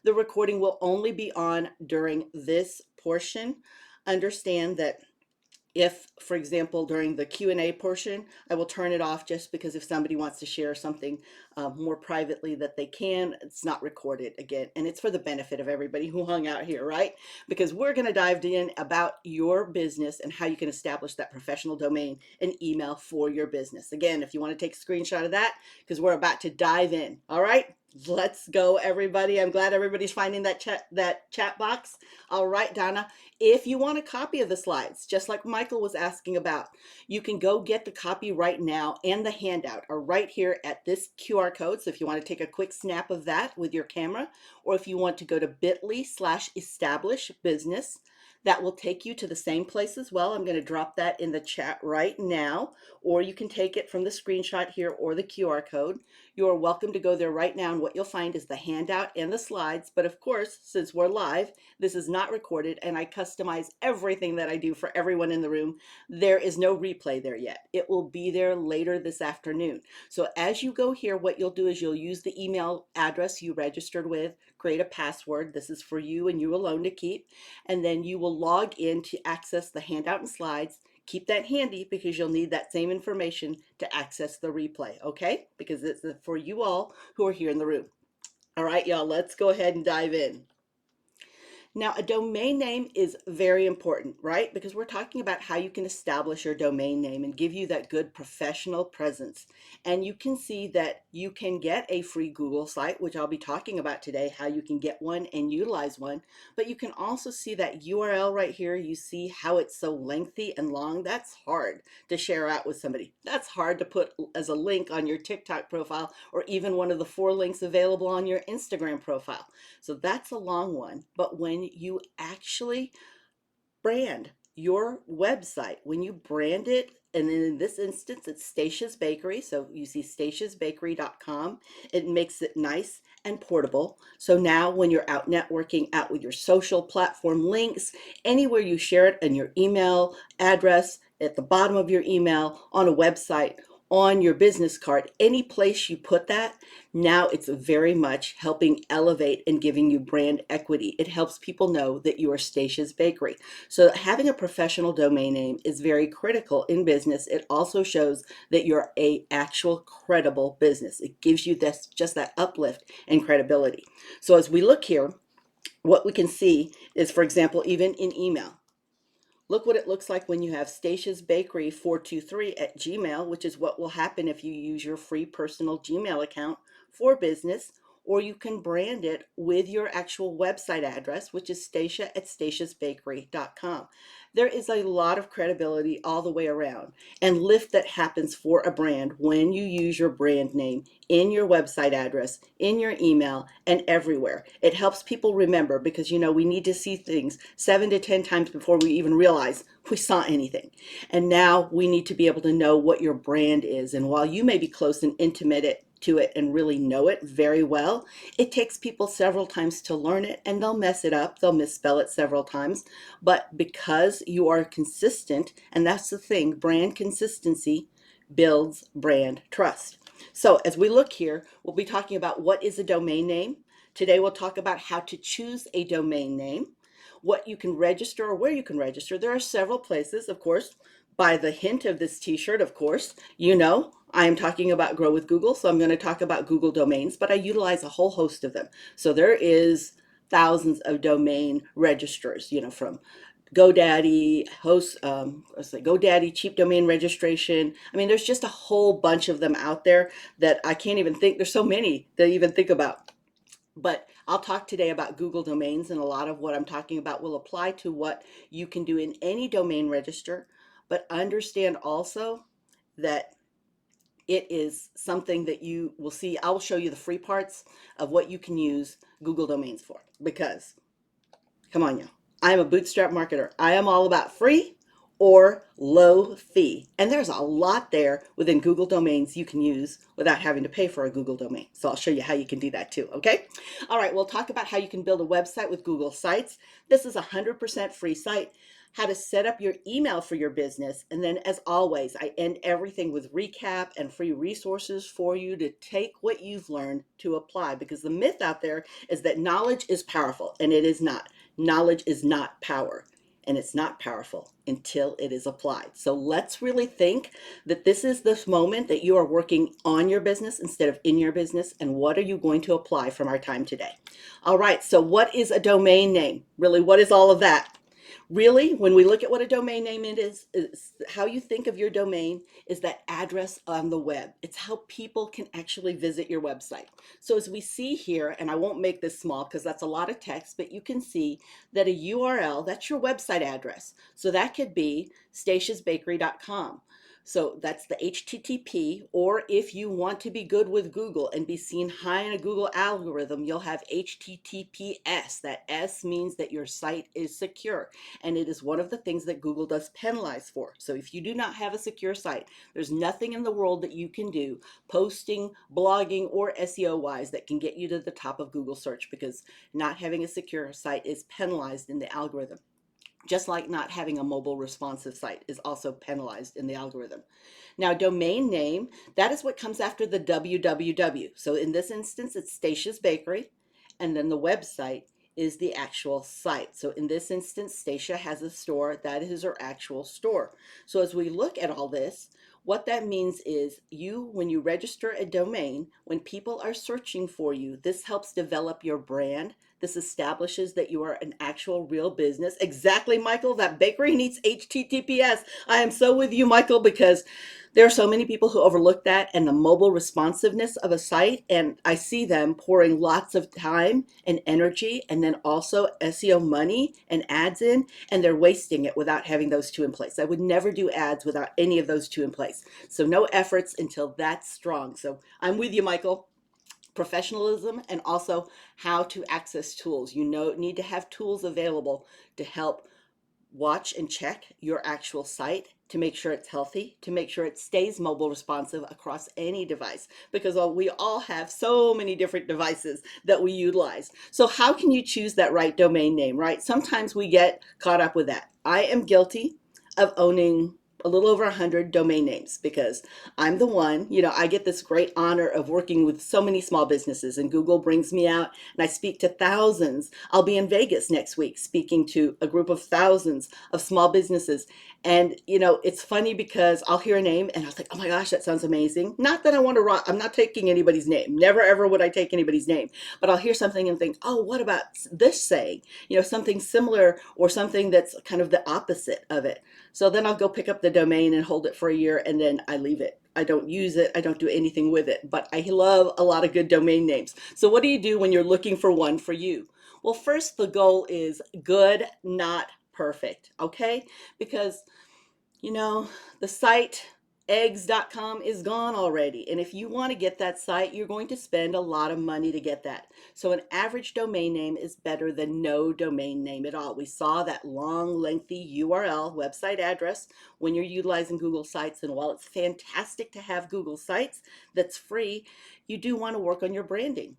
The recording will only be on during this portion. Understand that if, for example, during the Q&A portion, I will turn it off just because if somebody wants to share something more privately that they can, it's not recorded again. And it's for the benefit of everybody who hung out here, right? Because we're going to dive in about your business and how you can establish that professional domain and email for your business. Again, if you want to take a screenshot of that, because we're about to dive in. All right, let's go, everybody. I'm glad everybody's finding that chat box. All right, Donna, if you want a copy of the slides, just like Michael was asking about, you can go get the copy right now, and the handout are right here at this QR code. So if you want to take a quick snap of that with your camera, or if you want to go to bit.ly/establish business, that will take you to the same place as well. I'm going to drop that in the chat right now, or you can take it from the screenshot here or the QR code. You are welcome to go there right now, and what you'll find is the handout and the slides. But of course, since we're live, this is not recorded, and I customize everything that I do for everyone in the room. There is no replay there yet. It will be there later this afternoon. So as you go here, what you'll do is you'll use the email address you registered with, create a password. This is for you and you alone to keep. And then you will log in to access the handout and slides. Keep that handy because you'll need that same information to access the replay, okay? Because it's for you all who are here in the room. All right, y'all, let's go ahead and dive in. Now, a domain name is very important, right? Because we're talking about how you can establish your domain name and give you that good professional presence. And you can see that you can get a free Google site, which I'll be talking about today, how you can get one and utilize one. But you can also see that URL right here. You see how it's so lengthy and long. That's hard to share out with somebody. That's hard to put as a link on your TikTok profile, or even one of the 4 links available on your Instagram profile. So that's a long one. But when you actually brand your website, when you brand it, and in this instance, it's Stacia's Bakery. So you see staciasbakery.com. It makes it nice and portable. So now when you're out networking, out with your social platform links, anywhere you share it, in your email address, at the bottom of your email, on a website, on your business card, any place you put that, now it's very much helping elevate and giving you brand equity. It helps people know that you are Stacia's Bakery. So having a professional domain name is very critical in business. It also shows that you're a actual credible business. It gives you this, just that uplift and credibility. So as we look here, what we can see is, for example, even in email, look what it looks like when you have Stacia's Bakery 423 at Gmail, which is what will happen if you use your free personal Gmail account for business, or you can brand it with your actual website address, which is Stacia at staciasbakery.com. There is a lot of credibility all the way around and lift that happens for a brand when you use your brand name in your website address, in your email, and everywhere. It helps people remember because, you know, we need to see things 7 to 10 times before we even realize we saw anything. And now we need to be able to know what your brand is. And while you may be close and intimate to it and really know it very well, it takes people several times to learn it, and they'll mess it up. They'll misspell it several times. But because you are consistent, and that's the thing, brand consistency builds brand trust. So as we look here, we'll be talking about what is a domain name. Today we'll talk about how to choose a domain name, what you can register or where you can register. There are several places, of course. By the hint of this t-shirt, of course, you know, I am talking about Grow with Google, so I'm going to talk about Google domains, but I utilize a whole host of them. So there is thousands of domain registrars, you know, from GoDaddy, GoDaddy, cheap domain registration. I mean, there's just a whole bunch of them out there that I can't even think. There's so many to even think about. But I'll talk today about Google domains, and a lot of what I'm talking about will apply to what you can do in any domain register. But understand also that it is something that you will see. I will show you the free parts of what you can use Google domains for, because come on, y'all. I am a bootstrap marketer. I am all about free or low fee. And there's a lot there within Google domains you can use without having to pay for a Google domain. So I'll show you how you can do that too, okay? All right, we'll talk about how you can build a website with Google Sites. This is a 100% free site. how to set up your email for your business. And then, as always, I end everything with recap and free resources for you to take what you've learned to apply. Because the myth out there is that knowledge is powerful, and it is not. Knowledge is not power, and it's not powerful until it is applied. So let's really think that this is this moment that you are working on your business instead of in your business. And what are you going to apply from our time today? All right, so what is a domain name? Really, what is all of that? Really, when we look at what a domain name is how you think of your domain is that address on the web. It's how people can actually visit your website. So as we see here, and I won't make this small because that's a lot of text, but you can see that a URL, that's your website address. So that could be statiasbakery.com. So that's the HTTP, or if you want to be good with Google and be seen high in a Google algorithm, you'll have HTTPS. That S means that your site is secure, and it is one of the things that Google does penalize for. So if you do not have a secure site, there's nothing in the world that you can do, posting, blogging, or SEO wise, that can get you to the top of Google search, because not having a secure site is penalized in the algorithm. Just like not having a mobile responsive site is also penalized in the algorithm. Now, domain name, that is what comes after the www. So in this instance, it's Statia's Bakery, and then the website is the actual site. So in this instance, Statia has a store. That is her actual store. So as we look at all this, what that means is when you register a domain, when people are searching for you, this helps develop your brand. This establishes that you are an actual real business. Exactly, Michael, that bakery needs HTTPS. I am so with you, Michael, because there are so many people who overlook that and the mobile responsiveness of a site. And I see them pouring lots of time and energy, and then also SEO money and ads in, and they're wasting it without having those two in place. I would never do ads without any of those two in place. So no efforts until that's strong. So I'm with you, Michael. Professionalism, and also how to access tools. You need to have tools available to help watch and check your actual site, to make sure it's healthy, to make sure it stays mobile responsive across any device, because we all have so many different devices that we utilize. So how can you choose that right domain name, right? Sometimes we get caught up with that. I am guilty of owning a little over 100 domain names, because I'm the one, I get this great honor of working with so many small businesses, and Google brings me out and I speak to thousands. I'll be in Vegas next week speaking to a group of thousands of small businesses. And, it's funny because I'll hear a name and I was like, oh my gosh, that sounds amazing. Not that I want to rock, I'm not taking anybody's name. Never, ever would I take anybody's name. But I'll hear something and think, oh, what about this saying? Something similar, or something that's kind of the opposite of it. So then I'll go pick up the domain and hold it for a year, and then I leave it. I don't use it. I don't do anything with it. But I love a lot of good domain names. So what do you do when you're looking for one for you? Well, first, the goal is good, not perfect. Okay? Because the site eggs.com is gone already. And if you want to get that site, you're going to spend a lot of money to get that. So an average domain name is better than no domain name at all. We saw that long, lengthy URL, website address, when you're utilizing Google Sites. And while it's fantastic to have Google Sites that's free, you do want to work on your branding.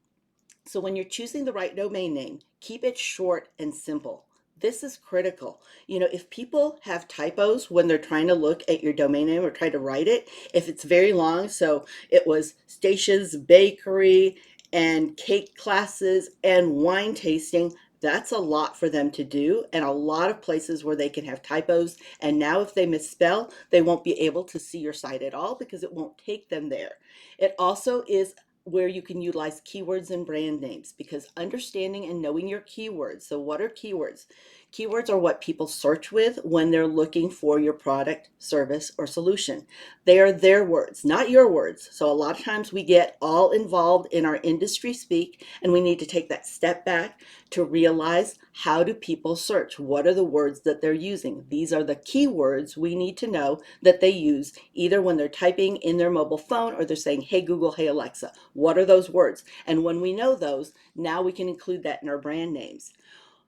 So when you're choosing the right domain name, keep it short and simple. This is critical. If people have typos when they're trying to look at your domain name or try to write it, if it's very long, so it was Statia's Bakery and cake classes and wine tasting, that's a lot for them to do, and a lot of places where they can have typos. And now if they misspell, they won't be able to see your site at all, because it won't take them there. It also is where you can utilize keywords and brand names, because understanding and knowing your keywords. So what are keywords? Keywords are what people search with when they're looking for your product, service, or solution. They are their words, not your words. So a lot of times we get all involved in our industry speak, and we need to take that step back to realize, how do people search? What are the words that they're using? These are the keywords we need to know that they use, either when they're typing in their mobile phone or they're saying, hey Google, hey Alexa. What are those words? And when we know those, now we can include that in our brand names.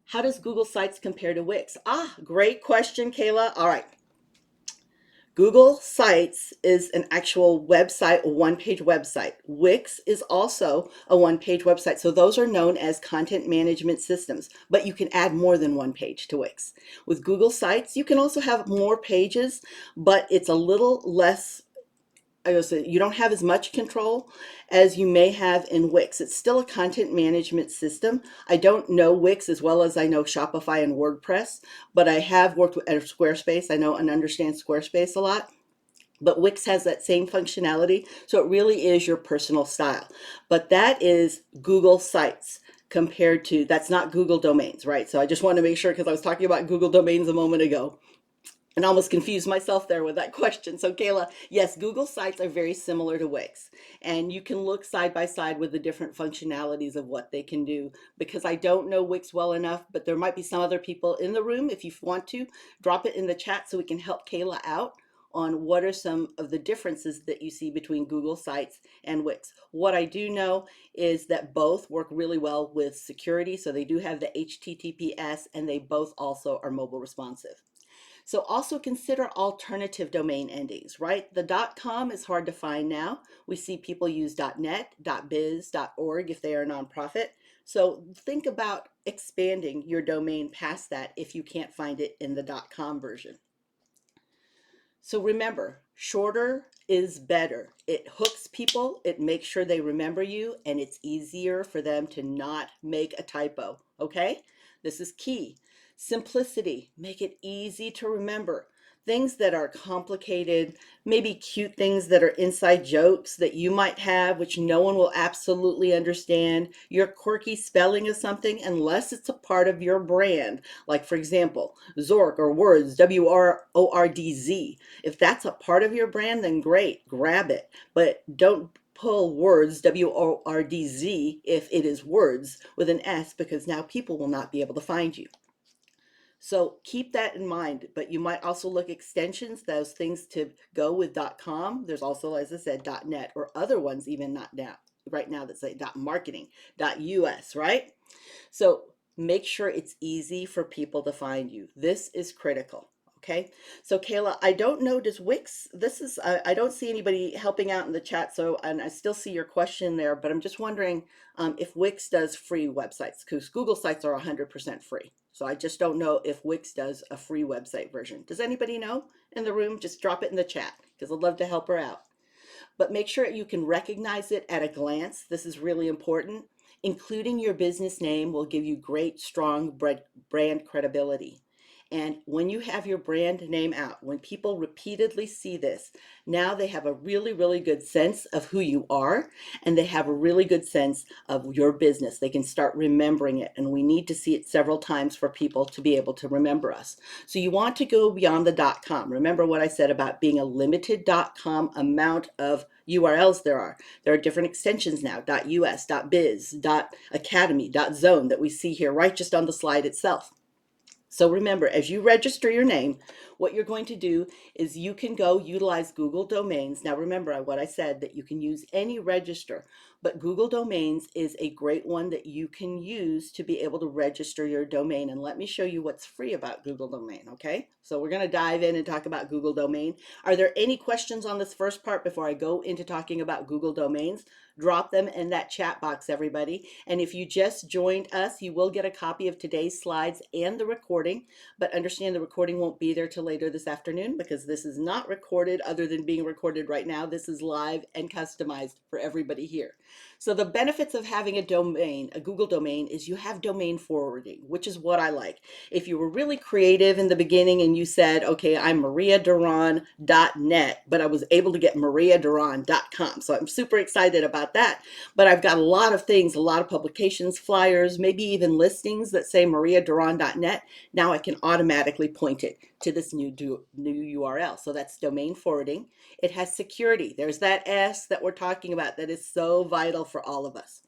How does Google Sites compare to Wix? Great question, Kayla. All right. Google Sites is an actual website, a one-page website. Wix is also a one-page website. So those are known as content management systems, but you can add more than one page to Wix. With Google Sites, you can also have more pages, but it's a little less, I would say, you don't have as much control as you may have in Wix. It's still a content management system. I don't know Wix as well as I know Shopify and WordPress, but I have worked at Squarespace. I know and understand Squarespace a lot. But Wix has that same functionality, so it really is your personal style. But that is Google Sites compared to, that's not Google Domains, right? So I just want to make sure, because I was talking about Google Domains a moment ago and almost confused myself there with that question. So Kayla, yes, Google Sites are very similar to Wix, and you can look side by side with the different functionalities of what they can do. Because I don't know Wix well enough, but there might be some other people in the room. If you want to, drop it in the chat so we can help Kayla out on what are some of the differences that you see between Google Sites and Wix. What I do know is that both work really well with security, so they do have the HTTPS, and they both also are mobile responsive. So also consider alternative domain endings, right? The .com is hard to find now. We see people use .net, .biz, .org if they are a nonprofit. So think about expanding your domain past that if you can't find it in the .com version. So remember, shorter is better. It hooks people, it makes sure they remember you, and it's easier for them to not make a typo, okay? This is key. Simplicity, make it easy to remember. Things that are complicated, maybe cute things that are inside jokes that you might have, which no one will absolutely understand. Your quirky spelling of something, unless it's a part of your brand. Like, for example, Zork or Words, WRORDZ. If that's a part of your brand, then great, grab it. But don't pull Words, WORDZ, if it is Words with an S, because now people will not be able to find you. So keep that in mind, but you might also look extensions, those things to go with .com. There's also, as I said, .net or other ones even not now, right now that say .marketing, .us, right? So make sure it's easy for people to find you. This is critical. Okay, so Kayla, I don't know, does Wix, this is, I don't see anybody helping out in the chat, so, and I still see your question there, but I'm just wondering if Wix does free websites, because Google Sites are 100% free. So I just don't know if Wix does a free website version. Does anybody know in the room? Just drop it in the chat, because I'd love to help her out. But make sure you can recognize it at a glance. This is really important. Including your business name will give you great, strong brand credibility. And when you have your brand name out, when people repeatedly see this, now they have a really, really good sense of who you are, and they have a really good sense of your business. They can start remembering it, and we need to see it several times for people to be able to remember us. So you want to go beyond the .com. Remember what I said about being a limited .com amount of URLs there are. There are different extensions now, .us, .biz, .academy, .zone that we see here right just on the slide itself. So remember, as you register your name, what you're going to do is you can go utilize Google Domains. Now remember what I said, that you can use any register, but Google Domains is a great one that you can use to be able to register your domain. And let me show you what's free about Google Domain, okay? So we're going to dive in and talk about Google Domain. Are there any questions on this first part before I go into talking about Google Domains? Drop them in that chat box, everybody. And if you just joined us, you will get a copy of today's slides and the recording, but understand the recording won't be there till later this afternoon, because this is not recorded other than being recorded right now. This is live and customized for everybody here. So the benefits of having a domain, a Google domain, is you have domain forwarding, which is what I like. If you were really creative in the beginning and you said, okay, I'm mariaduron.net, but I was able to get mariaduron.com. So I'm super excited about that. But I've got a lot of things, a lot of publications, flyers, maybe even listings that say mariaduron.net. Now I can automatically point it to this new URL. So that's domain forwarding. It has security. There's that S that we're talking about that is so vital for all of us.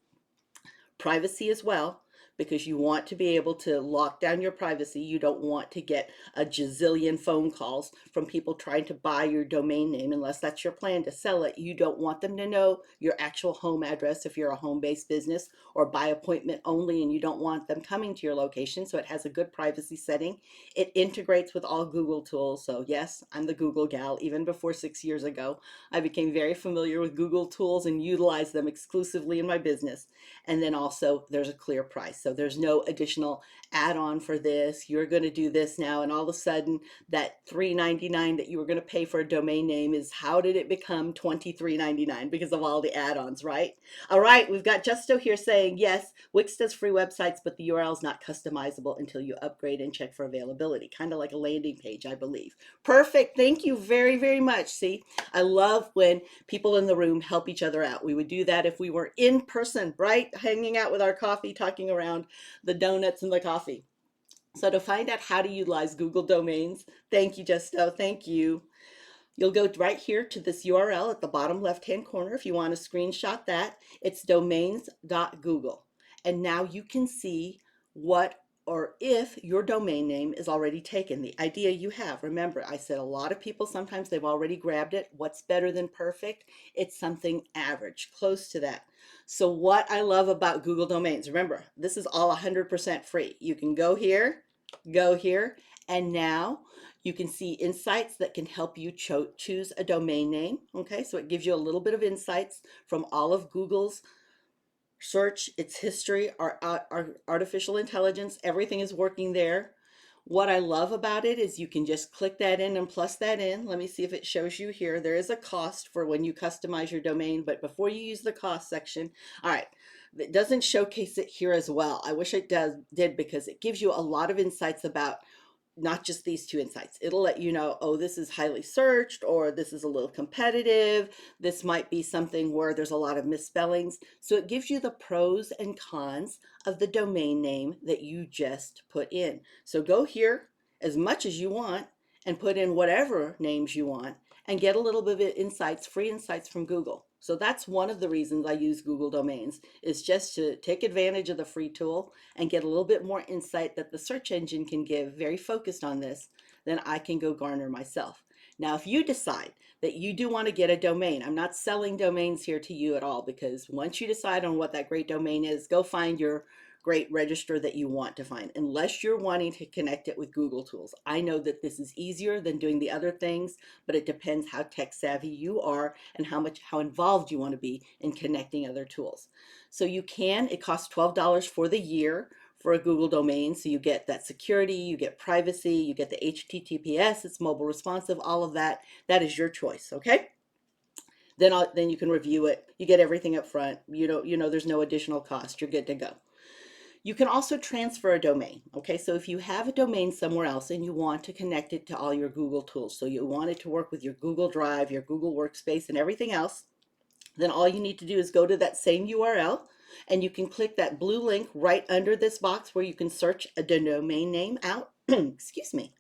Privacy as well. because you want to be able to lock down your privacy. You don't want to get a gazillion phone calls from people trying to buy your domain name unless that's your plan to sell it. You don't want them to know your actual home address if you're a home-based business, or by appointment only, and you don't want them coming to your location. So it has a good privacy setting. It integrates with all Google tools. So yes, I'm the Google gal. Even before 6 years ago, I became very familiar with Google tools and utilize them exclusively in my business. And then also there's a clear price. So there's no additional add-on for this. You're going to do this now, and all of a sudden that $3.99 that you were going to pay for a domain name is, how did it become $23.99? Because of all the add-ons, right? All right, we've got Justo here saying, yes, Wix does free websites, but the URL is not customizable until you upgrade and check for availability. Kind of like a landing page, I believe. Perfect. Thank you very, very much. See, I love when people in the room help each other out. We would do that if we were in person, right? Hanging out with our coffee, talking around the donuts and the coffee. So to find out how to utilize Google domains, thank you, Justo. Thank you. You'll go right here to this URL at the bottom left-hand corner if you want to screenshot that. It's domains.google. And now you can see what or if your domain name is already taken, the idea you have. Remember, I said a lot of people, sometimes they've already grabbed it. What's better than perfect? It's something average, close to that. So what I love about Google Domains, remember, this is all 100% free. You can go here, and now you can see insights that can help you choose a domain name. Okay, so it gives you a little bit of insights from all of Google's search, its history, our artificial intelligence, everything is working there. What I love about it is you can just click that in and plus that in. Let me see if it shows you here. There is a cost for when you customize your domain, but before you use the cost section, all right, it doesn't showcase it here as well. I wish it did, because it gives you a lot of insights about not just these two insights. It'll let you know, oh, this is highly searched, or this is a little competitive. This might be something where there's a lot of misspellings. So it gives you the pros and cons of the domain name that you just put in. So go here as much as you want and put in whatever names you want and get a little bit of insights, free insights from Google. So that's one of the reasons I use Google Domains, is just to take advantage of the free tool and get a little bit more insight that the search engine can give, very focused on this, than I can go garner myself. Now, if you decide that you do want to get a domain, I'm not selling domains here to you at all, because once you decide on what that great domain is, go find your great register that you want to find, unless you're wanting to connect it with Google tools. I know that this is easier than doing the other things, but it depends how tech savvy you are and how involved you want to be in connecting other tools. So you can, it costs $12 for the year for a Google domain. So you get that security, you get privacy, you get the HTTPS, it's mobile responsive, all of that. That is your choice, okay? Then you can review it. You get everything up front. There's no additional cost. You're good to go. You can also transfer a domain. Okay, so if you have a domain somewhere else and you want to connect it to all your Google tools, so you want it to work with your Google Drive, your Google Workspace, and everything else, then all you need to do is go to that same URL, and you can click that blue link right under this box where you can search a domain name out. Excuse me.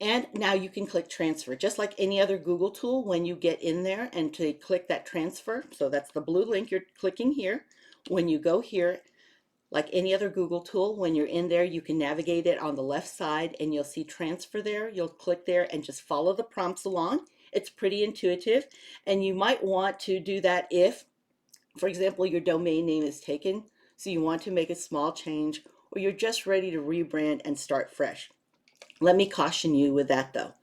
And now you can click transfer, just like any other Google tool. When you get in there and to click that transfer, so that's the blue link you're clicking here. When you go here, like any other Google tool, when you're in there, you can navigate it on the left side and you'll see transfer there. You'll click there and just follow the prompts along. It's pretty intuitive, and you might want to do that if, for example, your domain name is taken, so you want to make a small change, or you're just ready to rebrand and start fresh. Let me caution you with that though.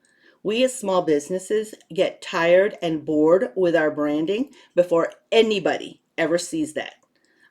We as small businesses get tired and bored with our branding before anybody ever sees that.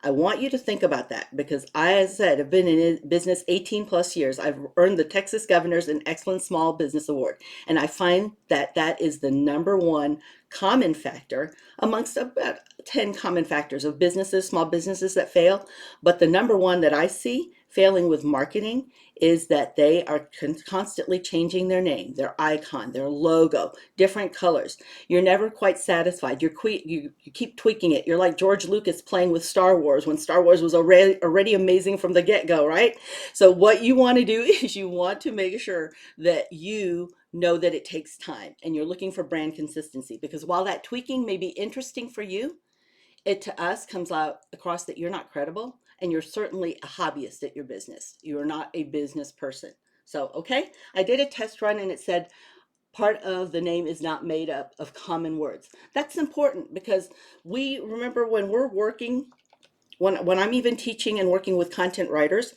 I want you to think about that, because I, as I said, have been in business 18 plus years. I've earned the Texas Governor's an Excellent Small Business Award. And I find that that is the number one common factor amongst about 10 common factors of businesses, small businesses that fail. But the number one that I see failing with marketing is that they are constantly changing their name, their icon, their logo, different colors. You're never quite satisfied. You keep tweaking it. You're like George Lucas playing with Star Wars when Star Wars was already amazing from the get-go, right? So what you want to do is you want to make sure that you know that it takes time, and you're looking for brand consistency, because while that tweaking may be interesting for you, it to us comes out across that you're not credible and you're certainly a hobbyist at your business. You're not a business person. So, okay, I did a test run and it said part of the name is not made up of common words. That's important because we remember when we're working, when I'm even teaching and working with content writers,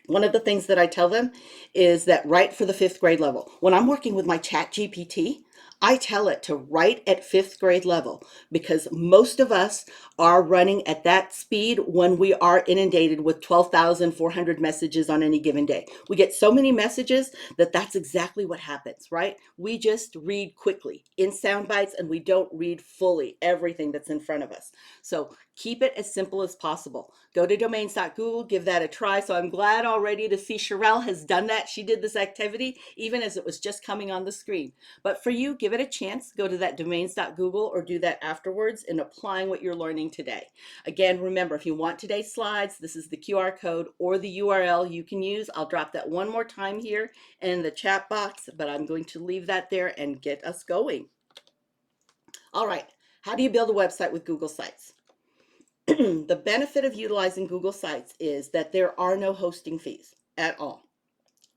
one of the things that I tell them is that write for the fifth grade level. When I'm working with my chat GPT, I tell it to write at fifth grade level because most of us are running at that speed when we are inundated with 12,400 messages on any given day. We get so many messages that that's exactly what happens, right? We just read quickly in sound bites and we don't read fully everything that's in front of us. So keep it as simple as possible. Go to domains.google, give that a try. So I'm glad already to see Sherelle has done that. She did this activity even as it was just coming on the screen. But for you, give it a chance. Go to that domains.google or do that afterwards in applying what you're learning today. Again, remember, if you want today's slides, this is the QR code or the URL you can use. I'll drop that one more time here in the chat box, but I'm going to leave that there and get us going. All right, how do you build a website with Google Sites? The benefit of utilizing Google Sites is that there are no hosting fees at all.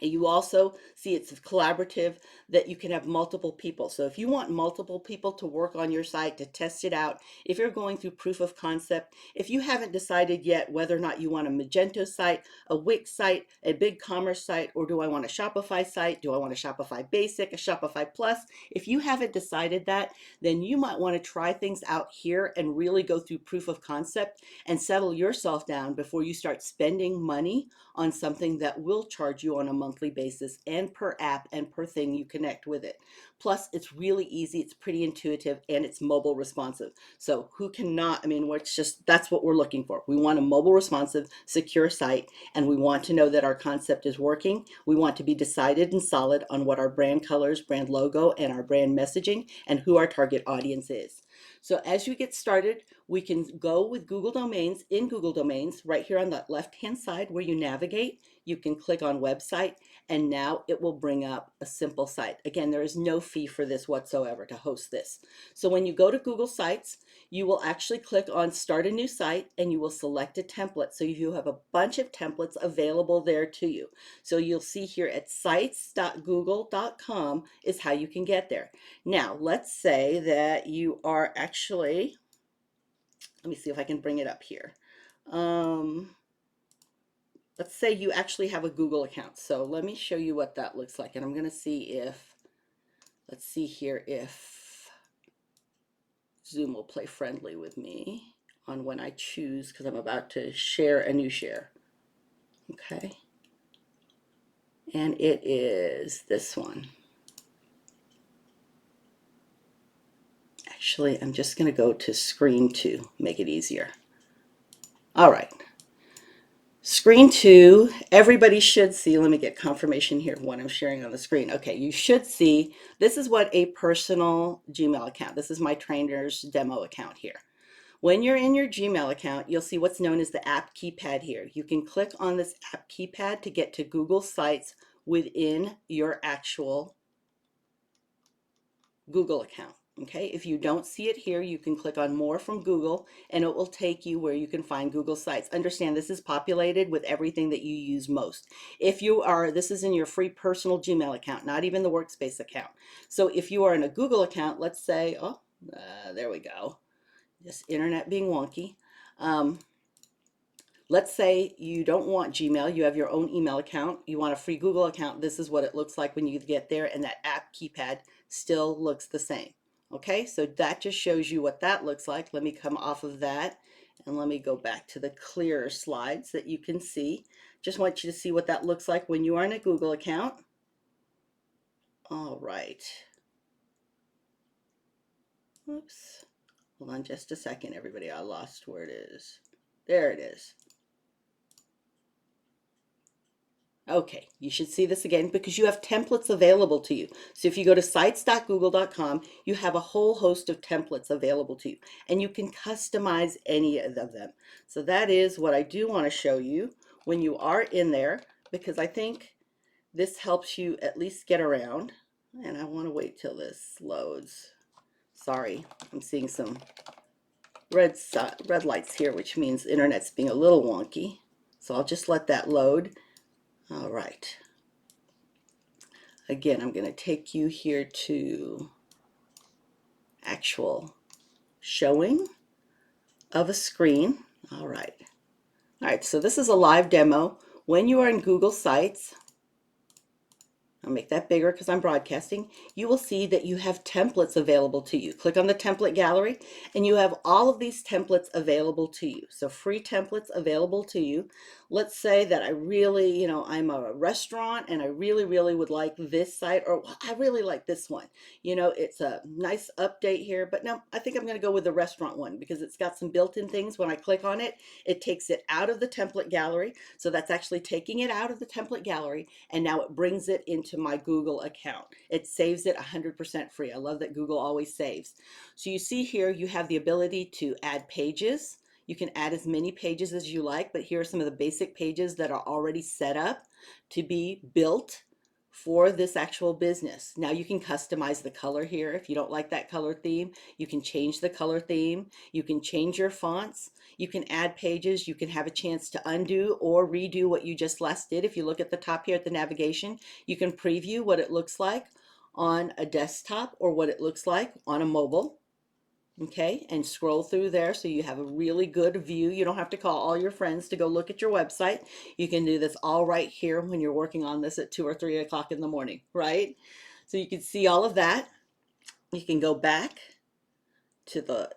You also see it's collaborative, that you can have multiple people. So if you want multiple people to work on your site to test it out, if you're going through proof of concept, if you haven't decided yet whether or not you want a Magento site, a Wix site, a BigCommerce site, or do I want a Shopify site? Do I want a Shopify Basic, a Shopify Plus? If you haven't decided that, then you might want to try things out here and really go through proof of concept and settle yourself down before you start spending money on something that will charge you on a monthly basis and per app and per thing you connect with it. Plus, it's really easy, it's pretty intuitive, and it's mobile responsive. So who cannot, I mean, it's just, that's what we're looking for. We want a mobile responsive, secure site, and we want to know that our concept is working. We want to be decided and solid on what our brand colors, brand logo, and our brand messaging, and who our target audience is. So as you get started, we can go with Google Domains. In Google Domains, right here on the left-hand side where you navigate, you can click on website, and now it will bring up a simple site. Again, there is no fee for this whatsoever to host this. So when you go to Google Sites, you will actually click on Start a New Site, and you will select a template. So you have a bunch of templates available there to you. So you'll see here at sites.google.com is how you can get there. Now, let's say that you are actually, let me see if I can bring it up here. Let's say you actually have a Google account. So let me show you what that looks like. And I'm going to see if, let's see here if Zoom will play friendly with me on when I choose, because I'm about to share a new share. Okay. And it is this one. Actually, I'm just going to go to screen 2, make it easier. All right. Screen 2, everybody should see, let me get confirmation here of what I'm sharing on the screen. Okay, you should see, this is what a personal Gmail account, this is my trainer's demo account here. When you're in your Gmail account, you'll see what's known as the app keypad here. You can click on this app keypad to get to Google Sites within your actual Google account. Okay, if you don't see it here, you can click on More from Google and it will take you where you can find Google Sites. Understand this is populated with everything that you use most. If you are, this is in your free personal Gmail account, not even the Workspace account. So if you are in a Google account, let's say, there we go, just internet being wonky. Let's say you don't want Gmail, you have your own email account, you want a free Google account, this is what it looks like when you get there, and that app keypad still looks the same. Okay, so that just shows you what that looks like. Let me come off of that and let me go back to the clearer slides that you can see. Just want you to see what that looks like when you are in a Google account. All right. Oops. Hold on just a second, everybody. I lost where it is. There it is. Okay, you should see this again because you have templates available to you. So if you go to sites.google.com, you have a whole host of templates available to you, and you can customize any of them. So that is what I do want to show you when you are in there, because I think this helps you at least get around. And I want to wait till this loads. Sorry, I'm seeing some red lights here, which means the internet's being a little wonky. So I'll just let that load. All right. Again, I'm going to take you here to actual showing of a screen. All right. All right, so this is a live demo. When you are in Google Sites, I'll make that bigger because I'm broadcasting, you will see that you have templates available to you. Click on the template gallery and you have all of these templates available to you. So free templates available to you. Let's say that I really, I'm a restaurant and I really, really would like this site, or I really like this one. It's a nice update here, but no, I think I'm going to go with the restaurant one because it's got some built-in things. When I click on it, it takes it out of the template gallery. So that's actually taking it out of the template gallery, and now it brings it into my Google account. It saves it 100% free. I love that Google always saves. So you see here, you have the ability to add pages. You can add as many pages as you like, but here are some of the basic pages that are already set up to be built for this actual business. Now you can customize the color here. If you don't like that color theme, you can change the color theme. You can change your fonts. You can add pages. You can have a chance to undo or redo what you just last did. If you look at the top here at the navigation, you can preview what it looks like on a desktop or what it looks like on a mobile. Okay, and scroll through there so you have a really good view. You don't have to call all your friends to go look at your website. You can do this all right here when you're working on this at 2 or 3 o'clock in the morning, right? So you can see all of that. You can go back to the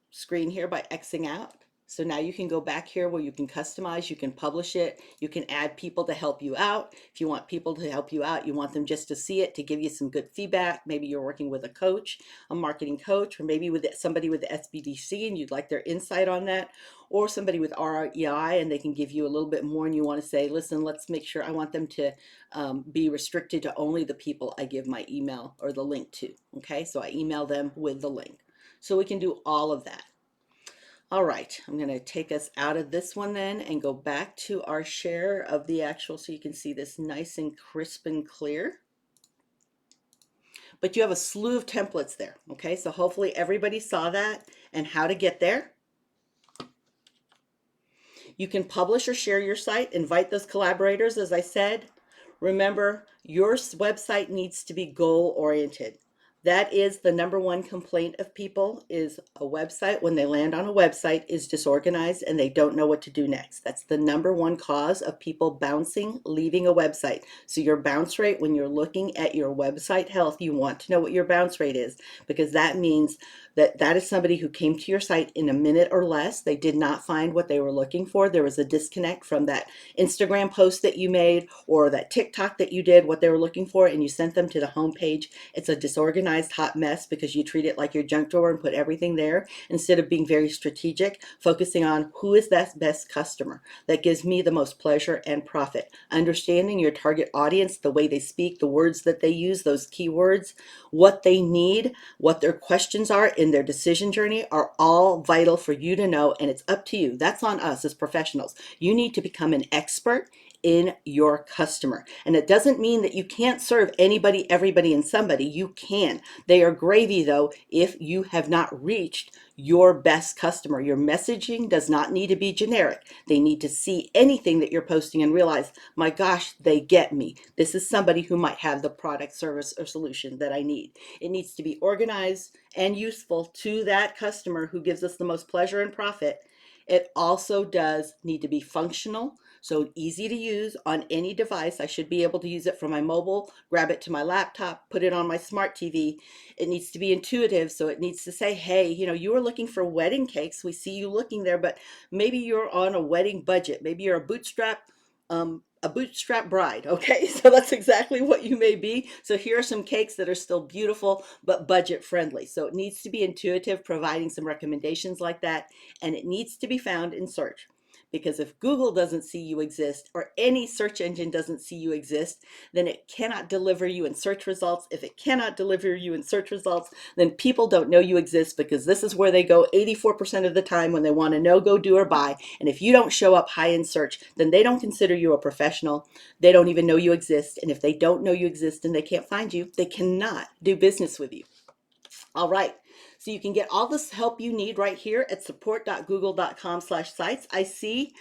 screen here by Xing out. So now you can go back here where you can customize, you can publish it, you can add people to help you out. If you want people to help you out, you want them just to see it, to give you some good feedback. Maybe you're working with a coach, a marketing coach, or maybe with somebody with the SBDC and you'd like their insight on that, or somebody with REI and they can give you a little bit more and you want to say, listen, let's make sure I want them to be restricted to only the people I give my email or the link to. Okay, so I email them with the link. So we can do all of that. All right, I'm going to take us out of this one then and go back to our share of the actual, so you can see this nice and crisp and clear. But you have a slew of templates there, okay? So hopefully everybody saw that and how to get there. You can publish or share your site, invite those collaborators, as I said. Remember, your website needs to be goal-oriented. That is the number one complaint of people, is a website, when they land on a website, is disorganized and they don't know what to do next. That's the number one cause of people bouncing, leaving a website. So your bounce rate, when you're looking at your website health, you want to know what your bounce rate is, because that means that is somebody who came to your site in a minute or less. They did not find what they were looking for. There was a disconnect from that Instagram post that you made or that TikTok that you did, what they were looking for, and you sent them to the home page. It's a disorganized hot mess because you treat it like your junk drawer and put everything there instead of being very strategic, focusing on who is that best customer that gives me the most pleasure and profit. Understanding your target audience, the way they speak, the words that they use, those keywords, what they need, what their questions are in their decision journey are all vital for you to know, and it's up to you. That's on us as professionals. You need to become an expert in your customer. And it doesn't mean that you can't serve anybody, everybody, and somebody. You can. They are gravy, though, if you have not reached your best customer. Your messaging does not need to be generic. They need to see anything that you're posting and realize, my gosh, they get me. This is somebody who might have the product, service, or solution that I need. It needs to be organized and useful to that customer who gives us the most pleasure and profit. It also does need to be functional, so easy to use on any device. I should be able to use it from my mobile, grab it to my laptop, put it on my smart TV. It needs to be intuitive, so it needs to say, hey, you were looking for wedding cakes. We see you looking there, but maybe you're on a wedding budget. Maybe you're a bootstrap bride. Okay, so that's exactly what you may be. So here are some cakes that are still beautiful but budget friendly. So it needs to be intuitive, providing some recommendations like that, and it needs to be found in search. Because if Google doesn't see you exist, or any search engine doesn't see you exist, then it cannot deliver you in search results. If it cannot deliver you in search results, then people don't know you exist, because this is where they go 84% of the time when they want to know, go, do, or buy. And if you don't show up high in search, then they don't consider you a professional. They don't even know you exist. And if they don't know you exist and they can't find you, they cannot do business with you. All right. So you can get all this help you need right here at support.google.com/sites. I see,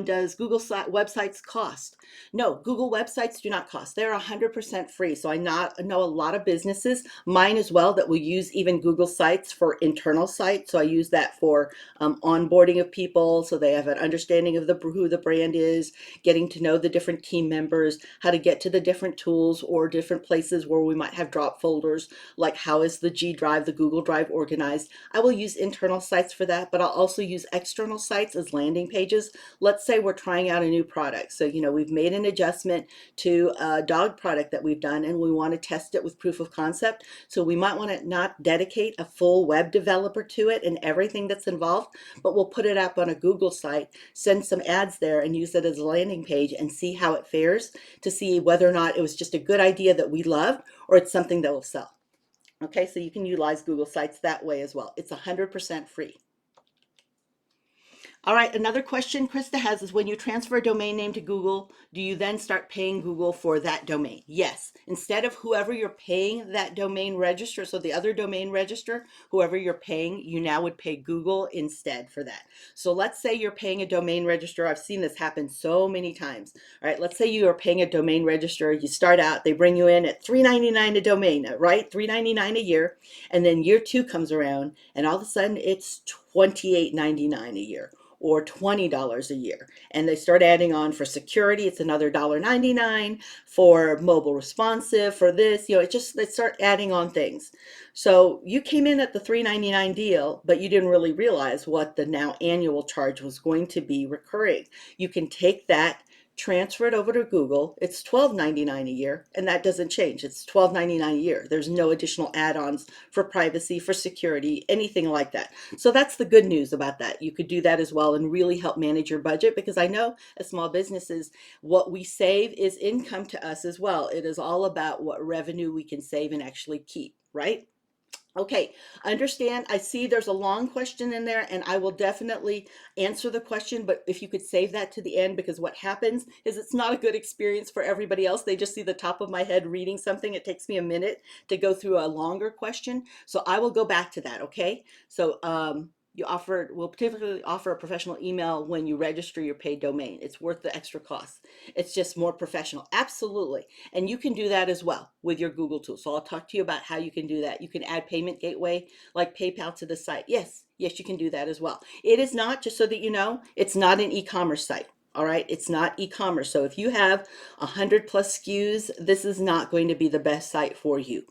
does Google websites cost? No, Google websites do not cost. They're 100% free. So I know a lot of businesses, mine as well, that will use even Google Sites for internal sites. So I use that for onboarding of people, so they have an understanding of who the brand is, getting to know the different team members, how to get to the different tools or different places where we might have drop folders, like how is the G Drive, the Google Drive organized. I will use internal sites for that, but I'll also use external sites as landing pages. Let's say we're trying out a new product. So, we've made an adjustment to a dog product that we've done, and we want to test it with proof of concept. So we might want to not dedicate a full web developer to it and everything that's involved, but we'll put it up on a Google site, send some ads there, and use it as a landing page and see how it fares to see whether or not it was just a good idea that we love or it's something that will sell. Okay, so you can utilize Google Sites that way as well. It's 100% free. All right, another question Krista has is, when you transfer a domain name to Google, do you then start paying Google for that domain? Yes. Instead of whoever you're paying that domain register, so the other domain register, whoever you're paying, you now would pay Google instead for that. So let's say you're paying a domain register. I've seen this happen so many times. All right, let's say you are paying a domain register. You start out, they bring you in at $3.99 a domain, right? $3.99 a year. And then year 2 comes around, and all of a sudden it's $28.99 a year, or $20 a year. And they start adding on for security, it's another $1.99, for mobile responsive, for this, they start adding on things. So you came in at the $3.99 deal, but you didn't really realize what the now annual charge was going to be recurring. You can take that, transfer it over to Google. It's $12.99 a year, and that doesn't change. It's $12.99 a year. There's no additional add-ons for privacy, for security, anything like that. So that's the good news about that. You could do that as well and really help manage your budget, because I know as small businesses, what we save is income to us as well. It is all about what revenue we can save and actually keep, right? Okay, understand, I see there's a long question in there, and I will definitely answer the question, but if you could save that to the end, because what happens is it's not a good experience for everybody else. They just see the top of my head reading something. It takes me a minute to go through a longer question. So I will go back to that, okay? So we'll typically offer a professional email when you register your paid domain. It's worth the extra cost. It's just more professional. Absolutely. And you can do that as well with your Google tool. So I'll talk to you about how you can do that. You can add payment gateway like PayPal to the site. Yes, you can do that as well. It is not, just so that you know, it's not an e-commerce site. All right, it's not e-commerce. So if you have 100 plus SKUs, this is not going to be the best site for you.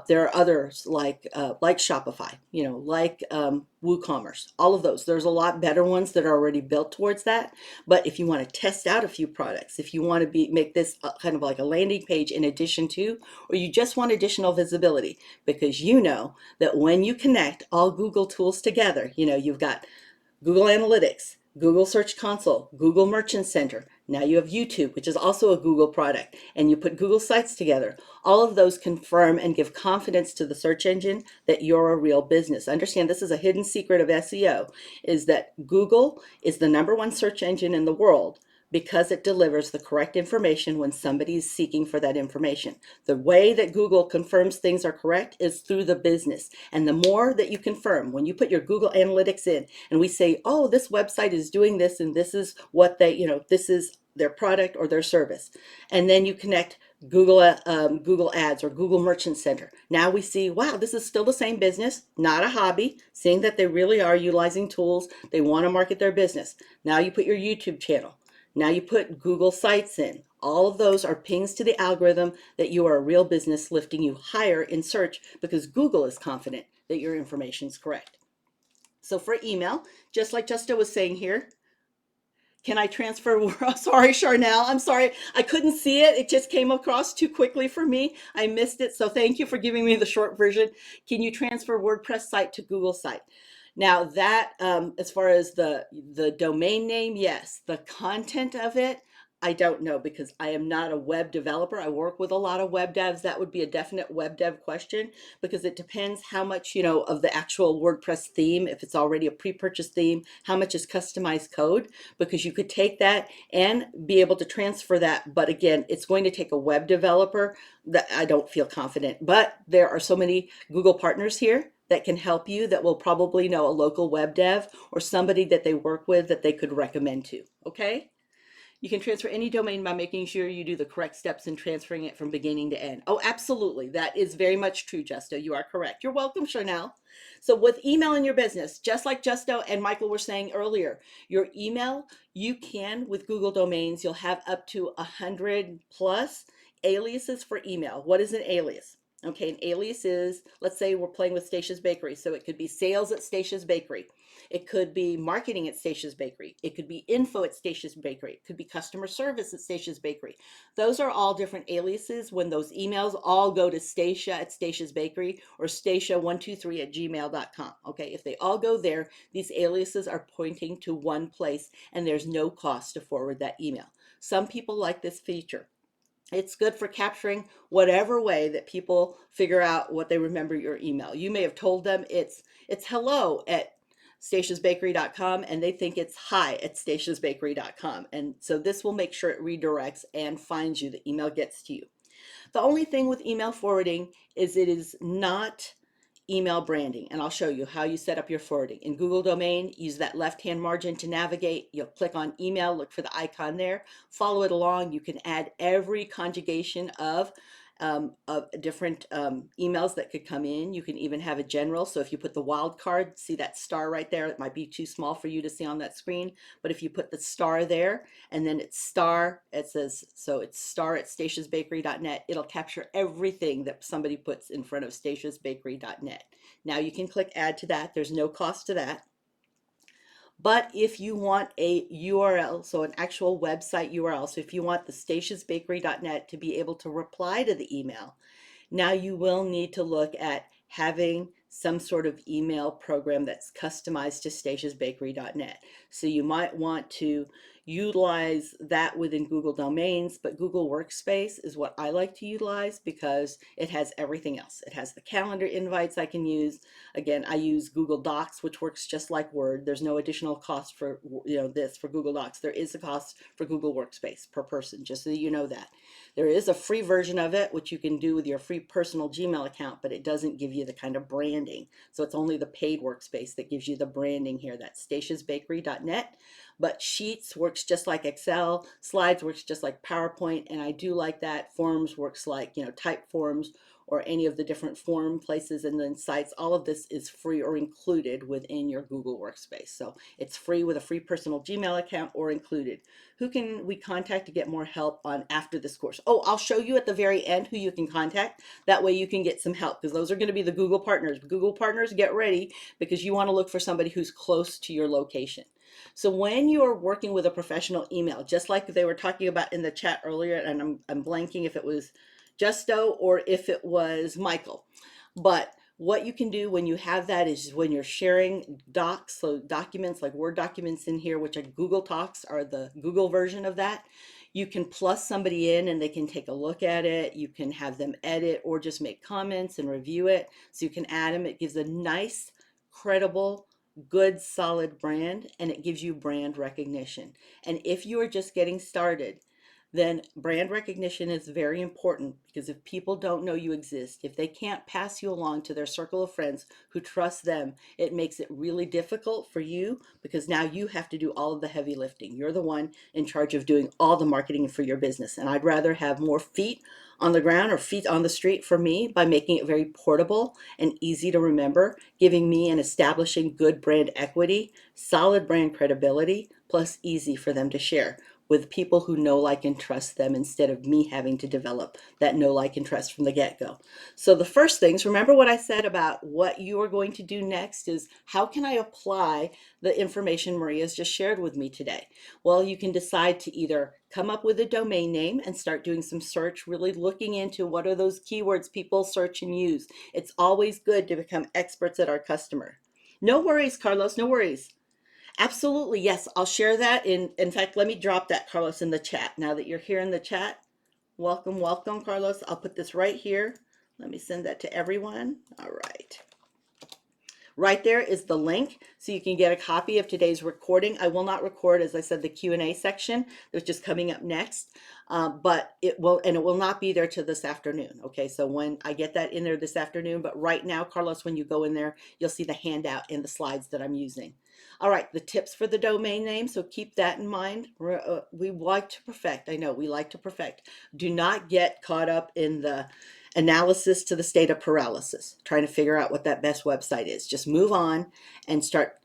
There are others like Shopify, like WooCommerce, all of those. There's a lot better ones that are already built towards that. But if you want to test out a few products, if you want to make this kind of like a landing page in addition to, or you just want additional visibility, because you know that when you connect all Google tools together, you've got Google Analytics, Google Search Console, Google Merchant Center. Now you have YouTube, which is also a Google product, and you put Google Sites together. All of those confirm and give confidence to the search engine that you're a real business. Understand, this is a hidden secret of SEO, is that Google is the #1 search engine in the world because it delivers the correct information when somebody is seeking for that information. The way that Google confirms things are correct is through the business. And the more that you confirm, when you put your Google Analytics in and we say, oh, this website is doing this and this is what this is their product or their service. And then you connect Google Ads or Google Merchant Center. Now we see, wow, this is still the same business, not a hobby, seeing that they really are utilizing tools. They want to market their business. Now you put your YouTube channel. Now you put Google Sites in. All of those are pings to the algorithm that you are a real business, lifting you higher in search because Google is confident that your information is correct. So for email, just like Justa was saying here, can I transfer? Sorry, Charnel. I'm sorry. I couldn't see it. It just came across too quickly for me. I missed it. So thank you for giving me the short version. Can you transfer WordPress site to Google site? Now that, as far as the domain name, yes. The content of it, I don't know, because I am not a web developer. I work with a lot of web devs. That would be a definite web dev question, because it depends how much, of the actual WordPress theme, if it's already a pre-purchased theme, how much is customized code, because you could take that and be able to transfer that. But again, it's going to take a web developer that I don't feel confident. But there are so many Google partners here that can help you that will probably know a local web dev or somebody that they work with that they could recommend to, okay? You can transfer any domain by making sure you do the correct steps in transferring it from beginning to end. Oh, absolutely. That is very much true, Justo. You are correct. You're welcome, Chanel. So with email in your business, just like Justo and Michael were saying earlier, your email, you can, with Google domains, you'll have up to 100 plus aliases for email. What is an alias? Okay, an alias is, let's say we're playing with Stacia's Bakery. So it could be sales at Stacia's Bakery. It could be marketing at Stacia's Bakery. It could be info at Stacia's Bakery. It could be customer service at Stacia's Bakery. Those are all different aliases when those emails all go to Stacia at Stacia's Bakery or Stacia123 at gmail.com. Okay, if they all go there, these aliases are pointing to one place and there's no cost to forward that email. Some people like this feature. It's good for capturing whatever way that people figure out what they remember your email. You may have told them it's hello at statiasbakery.com and they think it's hi at statiasbakery.com. And so this will make sure it redirects and finds you. The email gets to you. The only thing with email forwarding is it is not email branding, and I'll show you how you set up your forwarding. In Google Domain, use that left-hand margin to navigate. You'll click on email, look for the icon there, follow it along. You can add every conjugation of different emails that could come in. You can even have a general. So if you put the wild card, see that star right there, it might be too small for you to see on that screen. But if you put the star there and then it's star, it says, so it's star at statiasbakery.net, it'll capture everything that somebody puts in front of statiasbakery.net. Now you can click add to that. There's no cost to that. But if you want a URL, so an actual website URL, so if you want the statiasbakery.net to be able to reply to the email, now you will need to look at having some sort of email program that's customized to statiasbakery.net. So you might want to utilize that within Google Domains, but Google Workspace is what I like to utilize because it has everything else. It has the calendar invites I can use. Again, I use Google Docs, which works just like Word. There's no additional cost for this for Google Docs. There is a cost for Google Workspace per person, just so that you know that. There is a free version of it, which you can do with your free personal Gmail account, but it doesn't give you the kind of branding. So it's only the paid workspace that gives you the branding here. That's statiasbakery.net. But Sheets works just like Excel, Slides works just like PowerPoint, and I do like that. Forms works like, Typeforms or any of the different form places and then sites. All of this is free or included within your Google Workspace. So it's free with a free personal Gmail account or included. Who can we contact to get more help on after this course? Oh, I'll show you at the very end who you can contact. That way you can get some help because those are going to be the Google partners. Google partners, get ready because you want to look for somebody who's close to your location. So when you're working with a professional email, just like they were talking about in the chat earlier, and I'm blanking if it was Justo or if it was Michael, but what you can do when you have that is when you're sharing docs, so documents like Word documents in here, which are Google Docs, are the Google version of that. You can plus somebody in and they can take a look at it. You can have them edit or just make comments and review it. So you can add them. It gives a nice, credible, good, solid brand, and it gives you brand recognition. And if you are just getting started, then brand recognition is very important because if people don't know you exist, if they can't pass you along to their circle of friends who trust them, it makes it really difficult for you because now you have to do all of the heavy lifting. You're the one in charge of doing all the marketing for your business. And I'd rather have more feet on the ground or feet on the street for me by making it very portable and easy to remember, giving me and establishing good brand equity, solid brand credibility, plus easy for them to share with people who know, like, and trust them instead of me having to develop that know, like, and trust from the get-go. So the first things, remember what I said about what you are going to do next is how can I apply the information Maria's just shared with me today? Well, you can decide to either come up with a domain name and start doing some search, really looking into what are those keywords people search and use. It's always good to become experts at our customer. No worries, Carlos, no worries. Absolutely, yes. I'll share that. In fact, let me drop that, Carlos, in the chat. Now that you're here in the chat, welcome, welcome, Carlos. I'll put this right here. Let me send that to everyone. All right. Right there is the link so you can get a copy of today's recording. I will not record, as I said, the Q&A section, which is coming up next, but it will not be there till this afternoon. Okay, so when I get that in there this afternoon, but right now, Carlos, when you go in there, you'll see the handout and the slides that I'm using. All right, the tips for the domain name, so keep that in mind. We like to perfect. I know we like to perfect. Do not get caught up in the analysis to the state of paralysis, trying to figure out what that best website is. Just move on and start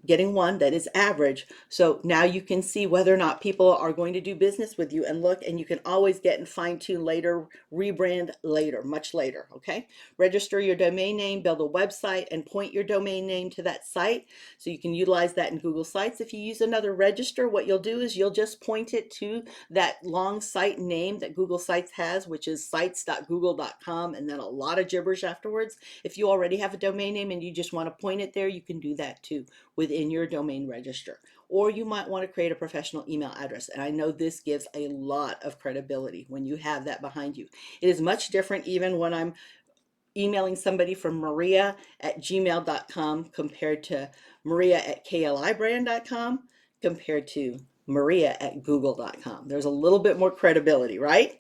getting one that is average. So now you can see whether or not people are going to do business with you, and look, and you can always get and fine tune later, rebrand later, much later. Okay. Register your domain name, build a website, and point your domain name to that site. So you can utilize that in Google Sites. If you use another register, what you'll do is you'll just point it to that long site name that Google Sites has, which is sites.google.com, and then a lot of gibberish afterwards. If you already have a domain name and you just want to point it there, you can do that too within your domain register. Or you might want to create a professional email address. And I know this gives a lot of credibility when you have that behind you. It is much different even when I'm emailing somebody from maria@gmail.com compared to maria@klibrand.com compared to maria@google.com. There's a little bit more credibility, right?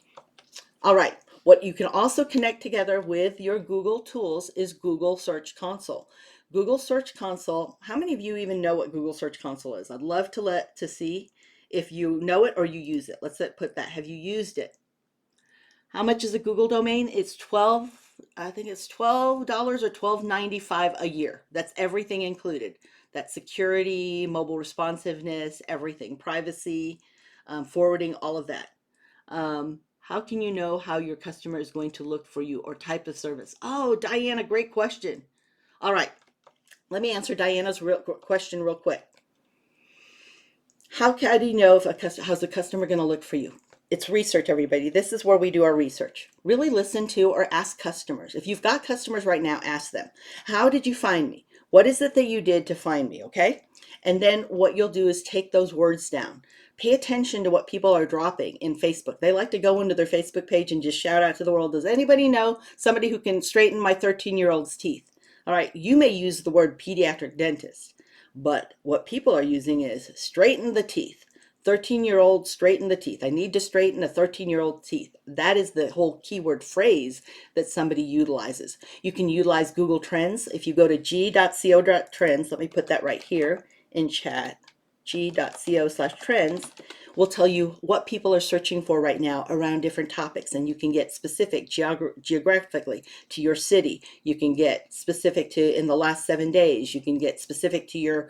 All right. What you can also connect together with your Google tools is Google Search Console. Google Search Console, how many of you even know what Google Search Console is? I'd love to see if you know it or you use it. Let's put that. Have you used it? How much is a Google domain? It's I think it's $12 or $12.95 a year. That's everything included. That's security, mobile responsiveness, everything, privacy, forwarding, all of that. How can you know how your customer is going to look for you or type of service? Oh, Diana, great question. All right, let me answer Diana's question real quick. How do you know how's the customer going to look for you? It's research, everybody. This is where we do our research. Really listen to or ask customers. If you've got customers right now, ask them, how did you find me? What is it that you did to find me? Okay. And then what you'll do is take those words down. Pay attention to what people are dropping in Facebook. They like to go into their Facebook page and just shout out to the world. Does anybody know somebody who can straighten my 13-year-old's teeth? All right. You may use the word pediatric dentist, but what people are using is straighten the teeth. 13-year-old, straighten the teeth. I need to straighten a 13-year-old teeth. That is the whole keyword phrase that somebody utilizes. You can utilize Google Trends. If you go to g.co.trends, let me put that right here in chat, g.co/trends, will tell you what people are searching for right now around different topics, and you can get specific geographically to your city. You can get specific to in the last 7 days. You can get specific to your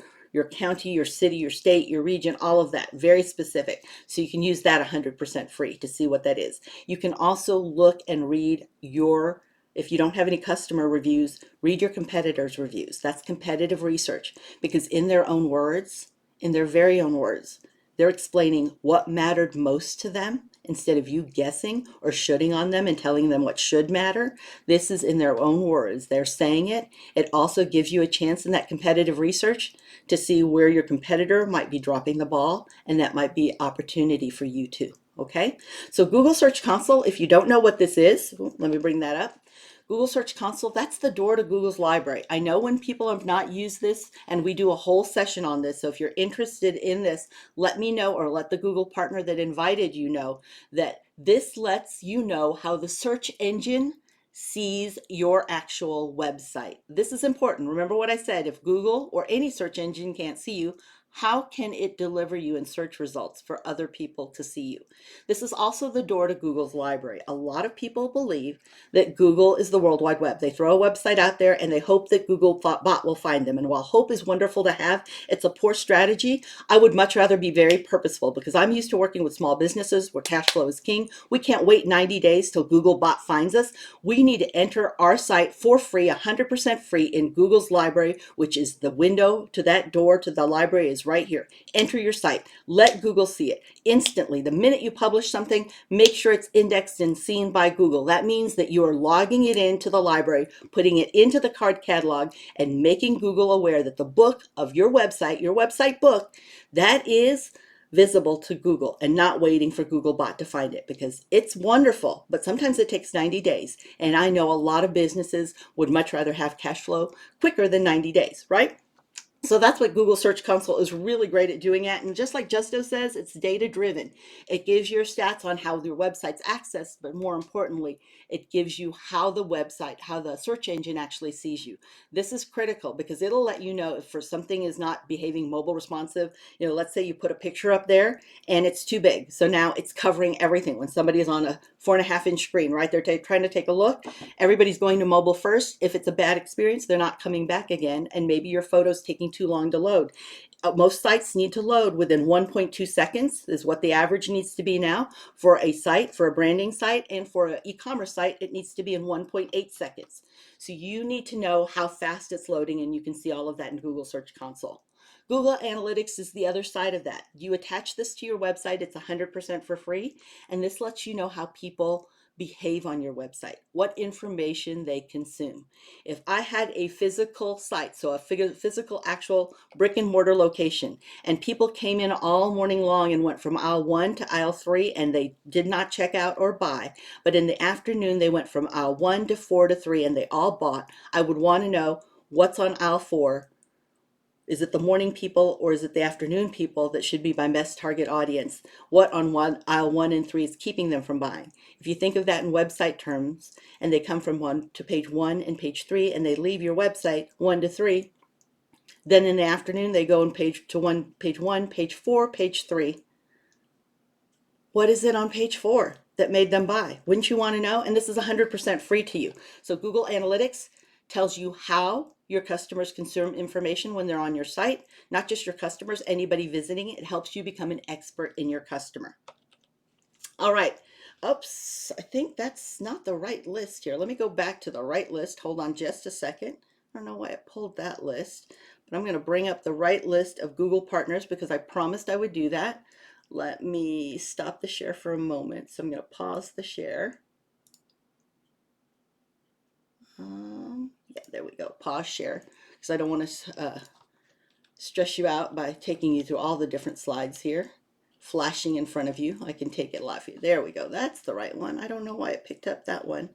county, your city, your state, your region, all of that, very specific. So you can use that 100% free to see what that is. You can also look and read if you don't have any customer reviews, read your competitors' reviews. That's competitive research, because in their own words, in their very own words, they're explaining what mattered most to them instead of you guessing or shooting on them and telling them what should matter. This is in their own words. They're saying it. It also gives you a chance in that competitive research to see where your competitor might be dropping the ball, and that might be opportunity for you too. Okay, so Google Search Console, if you don't know what this is, let me bring that up. Google Search Console, that's the door to Google's library. I know when people have not used this, and we do a whole session on this, so if you're interested in this, let me know, or let the Google partner that invited you know, that this lets you know how the search engine sees your actual website. This is important. Remember what I said, if Google or any search engine can't see you, how can it deliver you in search results for other people to see you? This is also the door to Google's library. A lot of people believe that Google is the World Wide Web. They throw a website out there and they hope that Google bot will find them. And while hope is wonderful to have, it's a poor strategy. I would much rather be very purposeful, because I'm used to working with small businesses where cash flow is king. We can't wait 90 days till Google bot finds us. We need to enter our site for free, 100% free, in Google's library, which is the window to that door to the library is right here. Enter your site. Let Google see it instantly. The minute you publish something, make sure it's indexed and seen by Google. That means that you are logging it into the library, putting it into the card catalog, and making Google aware that the book of your website book, that is visible to Google and not waiting for Googlebot to find it, because it's wonderful, but sometimes it takes 90 days. And I know a lot of businesses would much rather have cash flow quicker than 90 days, right? So that's what Google Search Console is really great at doing at. And just like Justo says, it's data driven. It gives your stats on how your website's accessed, but more importantly, it gives you how the website, how the search engine actually sees you. This is critical because it'll let you know if for something is not behaving mobile responsive. Let's say you put a picture up there and it's too big. So now it's covering everything. When somebody is on a 4.5-inch screen, right? They're trying to take a look. Everybody's going to mobile first. If it's a bad experience, they're not coming back again. And maybe your photo's taking too long to load. Most sites need to load within 1.2 seconds is what the average needs to be now for a site, for a branding site, and for an e-commerce site, it needs to be in 1.8 seconds. So you need to know how fast it's loading, and you can see all of that in Google Search Console. Google Analytics is the other side of that. You attach this to your website, it's 100% for free, and this lets you know how people behave on your website, what information they consume. If I had a physical site, so a physical actual brick and mortar location, and people came in all morning long and went from aisle 1 to aisle 3 and they did not check out or buy, but in the afternoon they went from aisle 1 to 4 to 3 and they all bought, I would want to know what's on aisle 4. Is it the morning people or is it the afternoon people that should be my best target audience? What on aisle 1 and 3 is keeping them from buying? If you think of that in website terms, and they come from page 1 and page 3, and they leave your website 1 to 3, then in the afternoon they go on page 1, page 4, page 3. What is it on page 4 that made them buy? Wouldn't you want to know? And this is 100% free to you. So Google Analytics tells you how your customers consume information when they're on your site, not just your customers, anybody visiting it. It helps you become an expert in your customer. All right. Oops, I think that's not the right list here. Let me go back to the right list. Hold on just a second. I don't know why I pulled that list, but I'm going to bring up the right list of Google partners because I promised I would do that. Let me stop the share for a moment. So I'm going to pause the share. Yeah, there we go. Pause share, because I don't want to stress you out by taking you through all the different slides here, flashing in front of you. I can take it live. There we go. That's the right one. I don't know why it picked up that one,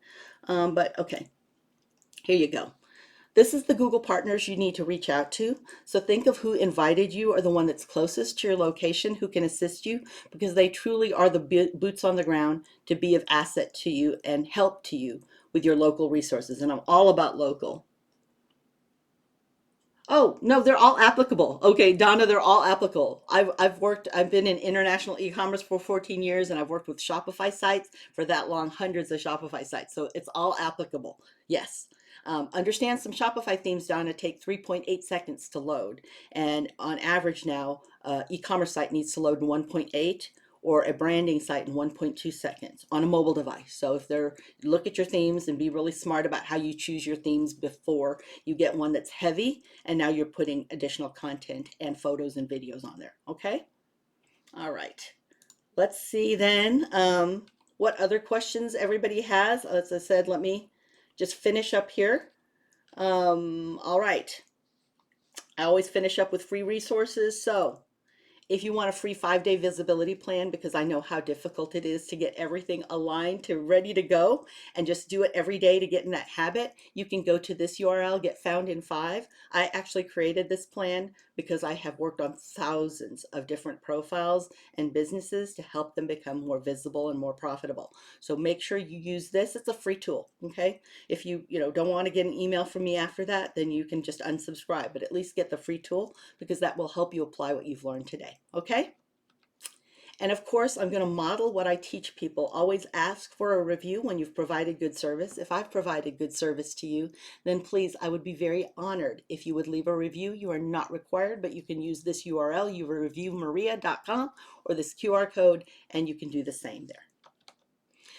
but okay. Here you go. This is the Google partners you need to reach out to. So think of who invited you or the one that's closest to your location who can assist you, because they truly are the boots on the ground to be of asset to you and help to you with your local resources. And I'm all about local. Oh, no, they're all applicable. Okay, Donna, they're all applicable. I've been in international e-commerce for 14 years, and I've worked with Shopify sites for that long, hundreds of Shopify sites. So it's all applicable. Yes. Understand some Shopify themes, Donna, take 3.8 seconds to load. And on average now, e-commerce site needs to load in 1.8, or a branding site in 1.2 seconds on a mobile device. So if they're, look at your themes and be really smart about how you choose your themes before you get one that's heavy and now you're putting additional content and photos and videos on there. Okay. All right. Let's see then what other questions everybody has. As I said, let me just finish up here. All right. I always finish up with free resources. So if you want a free 5-day visibility plan, because I know how difficult it is to get everything aligned to ready to go and just do it every day to get in that habit, you can go to this URL, get found in 5. I actually created this plan because I have worked on thousands of different profiles and businesses to help them become more visible and more profitable. So make sure you use this. It's a free tool. Okay. If you don't want to get an email from me after that, then you can just unsubscribe, but at least get the free tool, because that will help you apply what you've learned today. Okay. And of course, I'm going to model what I teach people. Always ask for a review when you've provided good service. If I've provided good service to you, then please, I would be very honored if you would leave a review. You are not required, but you can use this URL, reviewmaria.com, or this QR code, and you can do the same there.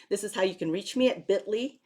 This is how you can reach me at bit.ly/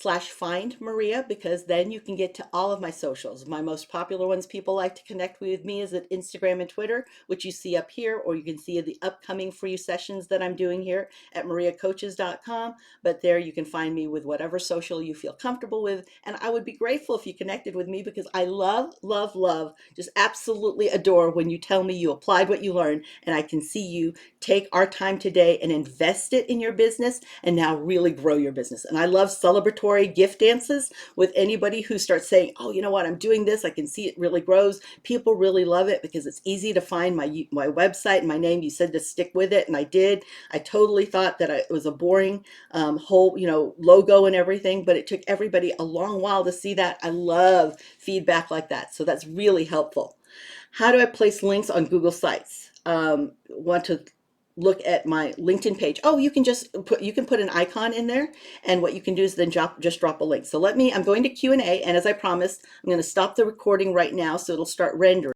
find Maria, because then you can get to all of my socials. My most popular ones people like to connect with me is at Instagram and Twitter, which you see up here, or you can see the upcoming free sessions that I'm doing here at mariacoaches.com. But there you can find me with whatever social you feel comfortable with. And I would be grateful if you connected with me, because I love, love, love, just absolutely adore when you tell me you applied what you learned, and I can see you take our time today and invest it in your business and now really grow your business. And I love celebratory gift dances with anybody who starts saying, oh, you know what, I'm doing this, I can see it really grows. People really love it because it's easy to find my website and my name. You said to stick with it, and I did. I totally thought that it was a boring whole, logo and everything, but it took everybody a long while to see that. I love feedback like that. So that's really helpful. How do I place links on Google Sites? Want to look at my LinkedIn page? Oh, you can put an icon in there, and what you can do is then just drop a link. So I'm going to Q&A, and as I promised, I'm going to stop the recording right now so it'll start rendering.